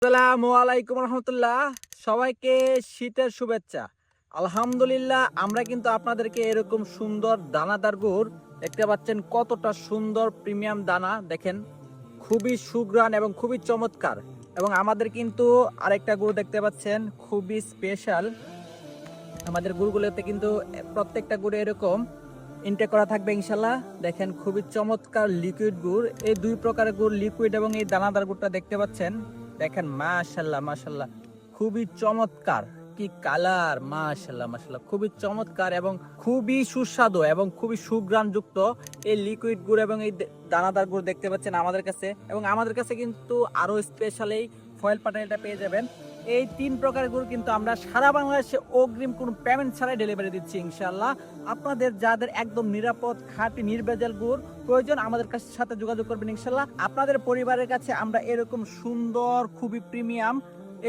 আসসালামু আলাইকুম রহমতুল্লাহ। সবাইকে শীতের শুভেচ্ছা। আলহামদুলিল্লাহ, আমরা কিন্তু আপনাদেরকে এরকম সুন্দর দানাদার গুড় দেখতে পাচ্ছেন। কতটা সুন্দর প্রিমিয়াম দানা দেখেন, খুবই সুঘ্রাণ এবং খুবই চমৎকার। এবং আমাদের কিন্তু আরেকটা গুড় দেখতে পাচ্ছেন, খুবই স্পেশাল। আমাদের গুড়গুলোতে কিন্তু প্রত্যেকটা গুড়ে এরকম ইনটেক করা থাকবে ইনশাল্লাহ। দেখেন খুবই চমৎকার লিকুইড গুড়। এই দুই প্রকারের গুড়, লিকুইড এবং এই দানাদার গুড়টা দেখতে পাচ্ছেন। দেখেন মাশাল্লাহ মাশাল্লাহ, খুবই চমৎকার। কি কালার, মাশাল্লাহ মাশাল্লাহ, খুবই চমৎকার এবং খুবই সুস্বাদু এবং খুবই সুঘ্রাণযুক্ত এই লিকুইড গুড় এবং এই দানাদার গুড় দেখতে পাচ্ছেন আমাদের কাছে। এবং আমাদের কাছে কিন্তু আরো স্পেশাল এই ফয়েল পাটালিটা পেয়ে যাবেন। এই তিন প্রকারের গুড় কিন্তু আমরা সারা বাংলাদেশে অগ্রিম কোনো পেমেন্ট ছাড়াই ডেলিভারি দিচ্ছি ইনশাআল্লাহ। আপনাদের যাদের একদম নিরাপদ খাঁটি নির্ভেজাল গুড় প্রয়োজন, আমাদের সাথে যোগাযোগ করবেন ইনশাআল্লাহ। আপনাদের পরিবারের কাছে আমরা এরকম সুন্দর খুবই প্রিমিয়াম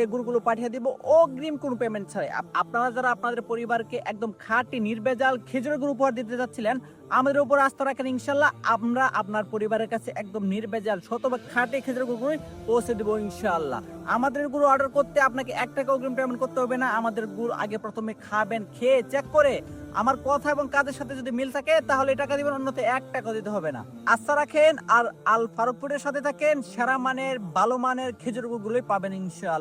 এই গুড়গুলো পাঠিয়ে দিব অগ্রিম কোনো পেমেন্ট ছাড়াই। আপনারা যারা আপনাদের পরিবারকে একদম খাঁটি নির্ভেজাল খেজুরের গুড় উপহার দিতে যাচ্ছিলেন, আমাদের উপর আস্থা রাখেন ইনশাআল্লাহ। আমরা আপনার পরিবারের কাছে একদম নির্ভেজাল শতভাগ খাঁটি খেজুরের গুড় পৌঁছে দেবো ইনশাআল্লাহ। আমাদের গুড় অর্ডার করতে আপনাকে 1 টাকা অগ্রিম পেমেন্ট করতে হবে না। আমাদের গুড় আগে প্রথমে খাবেন, খেয়ে চেক করে আমার কথা এবং কাজের সাথে যদি মিল থাকে তাহলে টাকা দিবেন, অন্যথায় 1 টাকা দিতে হবে না। আস্থা রাখেন আর আল ফারুক ফুডের সাথে থাকেন। সেরা মানের ভালো মানের খেজুর গুড়গুলোই পাবেন ইনশাআল্লাহ।